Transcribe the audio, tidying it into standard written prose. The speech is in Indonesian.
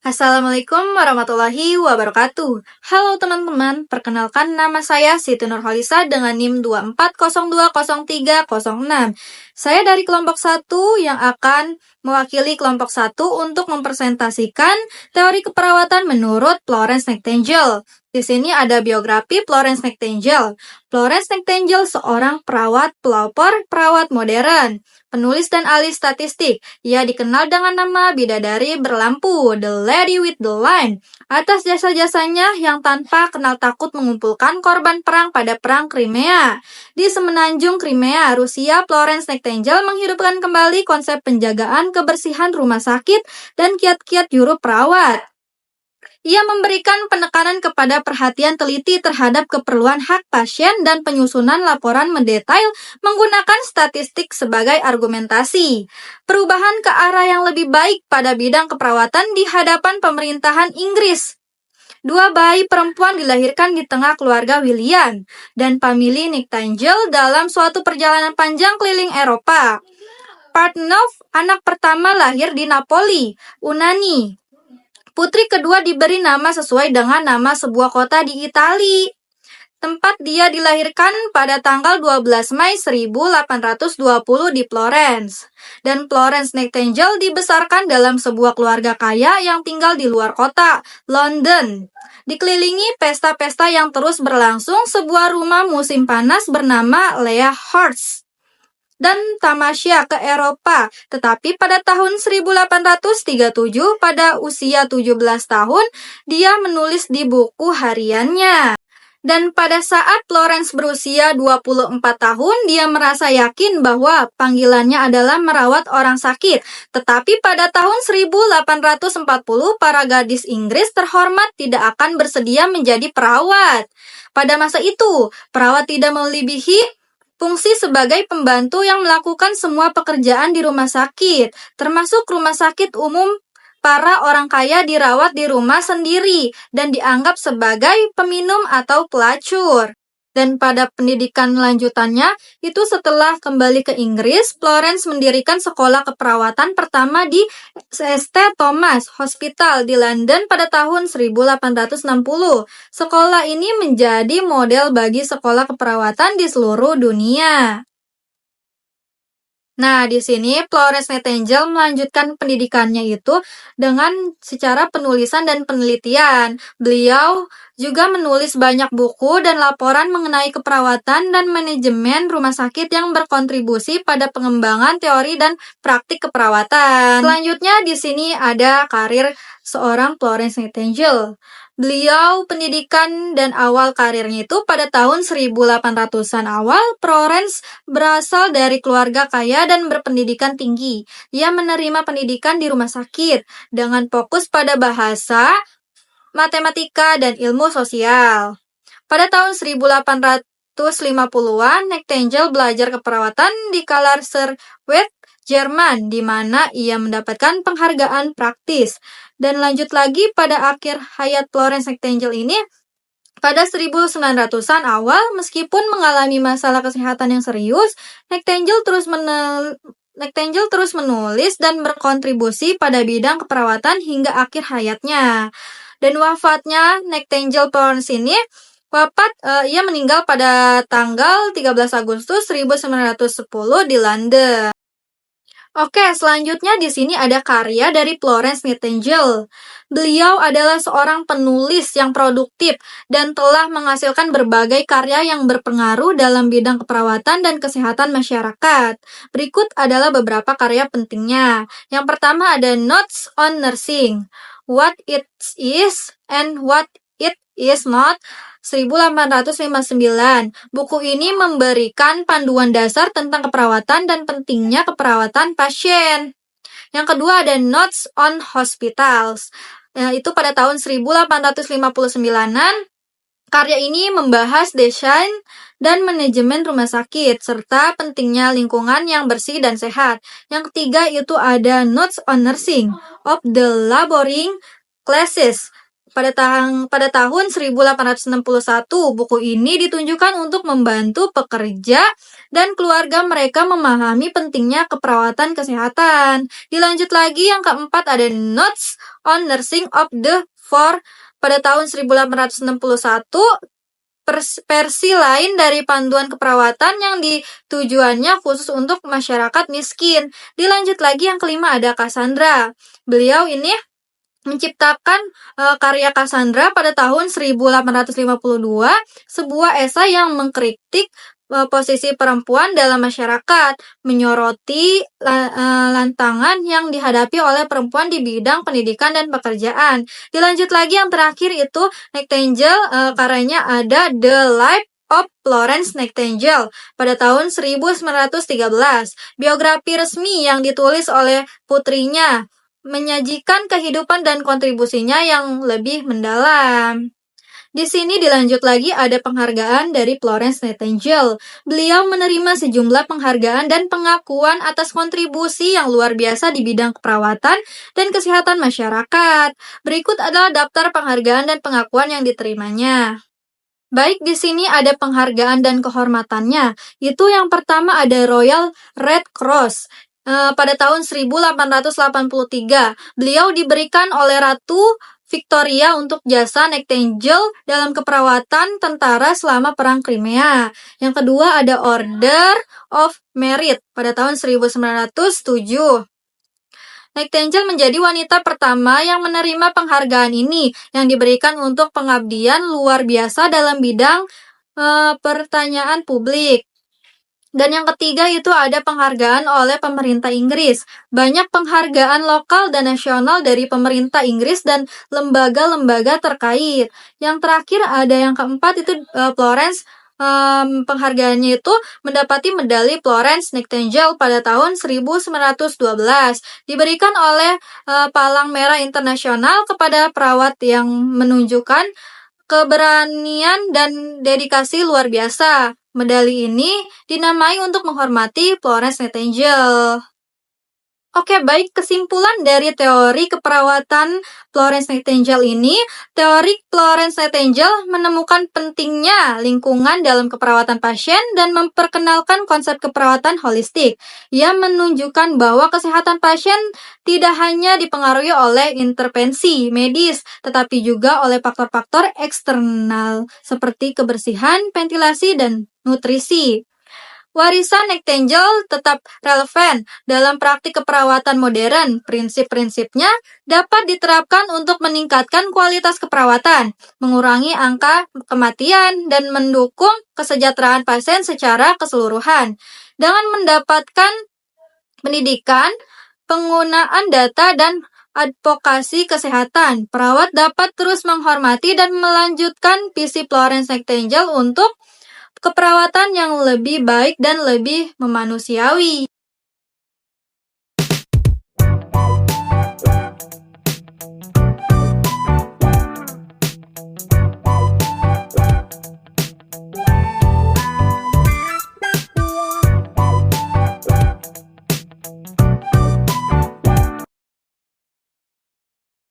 Assalamualaikum warahmatullahi wabarakatuh. Halo teman-teman, perkenalkan nama saya Siti Nurholisa dengan NIM 24020306. Saya dari kelompok 1 yang akan mewakili kelompok 1 untuk mempresentasikan teori keperawatan menurut Florence Nightingale. Di sini ada biografi Florence Nightingale. Florence Nightingale seorang perawat pelopor perawat modern, penulis dan ahli statistik. Ia dikenal dengan nama bidadari berlampu, The Lady with the Line, atas jasa-jasanya yang tanpa kenal takut mengumpulkan korban perang pada Perang Crimea. Di semenanjung Crimea, Rusia, Florence Nightingale menghidupkan kembali konsep penjagaan kebersihan rumah sakit dan kiat-kiat juru perawat. Ia memberikan penekanan kepada perhatian teliti terhadap keperluan hak pasien dan penyusunan laporan mendetail menggunakan statistik sebagai argumentasi. Perubahan ke arah yang lebih baik pada bidang keperawatan di hadapan pemerintahan Inggris. 2 bayi perempuan dilahirkan di tengah keluarga William dan famili Nightingale dalam suatu perjalanan panjang keliling Eropa. Partnov, anak pertama, lahir di Napoli, Yunani. Putri kedua diberi nama sesuai dengan nama sebuah kota di Italia. Tempat dia dilahirkan pada tanggal 12 Mei 1820 di Florence. Dan Florence Nightingale dibesarkan dalam sebuah keluarga kaya yang tinggal di luar kota, London. Dikelilingi pesta-pesta yang terus berlangsung, sebuah rumah musim panas bernama Lea Horse dan tamasya ke Eropa. Tetapi pada tahun 1837, pada usia 17 tahun, dia menulis di buku hariannya. Dan pada saat Florence berusia 24 tahun, dia merasa yakin bahwa panggilannya adalah merawat orang sakit. Tetapi pada tahun 1840, para gadis Inggris terhormat tidak akan bersedia menjadi perawat. Pada masa itu, perawat tidak melebihi fungsi sebagai pembantu yang melakukan semua pekerjaan di rumah sakit, termasuk rumah sakit umum. Para orang kaya dirawat di rumah sendiri dan dianggap sebagai peminum atau pelacur. Dan pada pendidikan lanjutannya, itu setelah kembali ke Inggris, Florence mendirikan sekolah keperawatan pertama di St. Thomas Hospital di London pada tahun 1860. Sekolah ini menjadi model bagi sekolah keperawatan di seluruh dunia. Nah, di sini Florence Nightingale melanjutkan pendidikannya itu dengan secara penulisan dan penelitian. Beliau juga menulis banyak buku dan laporan mengenai keperawatan dan manajemen rumah sakit yang berkontribusi pada pengembangan teori dan praktik keperawatan. Selanjutnya di sini ada karir seorang Florence Nightingale. Beliau pendidikan dan awal karirnya itu pada tahun 1800-an awal. Florence berasal dari keluarga kaya dan berpendidikan tinggi. Ia menerima pendidikan di rumah sakit dengan fokus pada bahasa, matematika, dan ilmu sosial. Pada tahun 1850-an, Nightingale belajar keperawatan di Karlsruhe, Jerman, di mana ia mendapatkan penghargaan praktis. Dan lanjut lagi pada akhir hayat Florence Nightingale ini, pada 1900-an awal, meskipun mengalami masalah kesehatan yang serius, Nightingale terus menulis dan berkontribusi pada bidang keperawatan hingga akhir hayatnya. Dan wafatnya Nightingale Florence ini, ia meninggal pada tanggal 13 Agustus 1910 di London. Oke, selanjutnya di sini ada karya dari Florence Nightingale. Beliau adalah seorang penulis yang produktif dan telah menghasilkan berbagai karya yang berpengaruh dalam bidang keperawatan dan kesehatan masyarakat. Berikut adalah beberapa karya pentingnya. Yang pertama ada Notes on Nursing, What It Is and What It Is Not, 1859. Buku ini memberikan panduan dasar tentang keperawatan dan pentingnya keperawatan pasien. Yang kedua ada Notes on Hospitals. Itu pada tahun 1859-an. Karya ini membahas desain dan manajemen rumah sakit, serta pentingnya lingkungan yang bersih dan sehat. Yang ketiga itu ada Notes on Nursing of the Laboring Classes. Pada tahun 1861, buku ini ditunjukkan untuk membantu pekerja dan keluarga mereka memahami pentingnya keperawatan kesehatan. Dilanjut lagi, yang keempat ada Notes on Nursing of the Poor pada tahun 1861. Versi lain dari panduan keperawatan yang tujuannya khusus untuk masyarakat miskin. Dilanjut lagi, yang kelima ada Cassandra. Beliau ini menciptakan karya Cassandra pada tahun 1852, sebuah esai yang mengkritik posisi perempuan dalam masyarakat, menyoroti lantangan yang dihadapi oleh perempuan di bidang pendidikan dan pekerjaan. Dilanjut lagi, yang terakhir itu Nightingale, karyanya ada The Life of Florence Nightingale pada tahun 1913. Biografi resmi yang ditulis oleh putrinya, menyajikan kehidupan dan kontribusinya yang lebih mendalam. Di sini dilanjut lagi ada penghargaan dari Florence Nightingale. Beliau menerima sejumlah penghargaan dan pengakuan atas kontribusi yang luar biasa di bidang keperawatan dan kesehatan masyarakat. Berikut adalah daftar penghargaan dan pengakuan yang diterimanya. Baik, di sini ada penghargaan dan kehormatannya. Itu yang pertama ada Royal Red Cross. Pada tahun 1883, beliau diberikan oleh Ratu Victoria untuk jasa Nightingale dalam keperawatan tentara selama Perang Crimea. Yang kedua ada Order of Merit pada tahun 1907. Nightingale menjadi wanita pertama yang menerima penghargaan ini, yang diberikan untuk pengabdian luar biasa dalam bidang pertanyaan publik. Dan yang ketiga itu ada penghargaan oleh pemerintah Inggris. Banyak penghargaan lokal dan nasional dari pemerintah Inggris dan lembaga-lembaga terkait. Yang terakhir ada yang keempat itu Florence. Penghargaannya itu mendapati medali Florence Nightingale pada tahun 1912. Diberikan oleh Palang Merah Internasional kepada perawat yang menunjukkan keberanian dan dedikasi luar biasa. Medali ini dinamai untuk menghormati Florence Nightingale. Oke, baik, kesimpulan dari teori keperawatan Florence Nightingale ini, teori Florence Nightingale menemukan pentingnya lingkungan dalam keperawatan pasien dan memperkenalkan konsep keperawatan holistik. Ia menunjukkan bahwa kesehatan pasien tidak hanya dipengaruhi oleh intervensi medis, tetapi juga oleh faktor-faktor eksternal seperti kebersihan, ventilasi, dan nutrisi. Warisan Nightingale tetap relevan dalam praktik keperawatan modern. Prinsip-prinsipnya dapat diterapkan untuk meningkatkan kualitas keperawatan, mengurangi angka kematian, dan mendukung kesejahteraan pasien secara keseluruhan. Dengan mendapatkan pendidikan, penggunaan data, dan advokasi kesehatan, perawat dapat terus menghormati dan melanjutkan visi Florence Nightingale untuk keperawatan yang lebih baik dan lebih memanusiawi.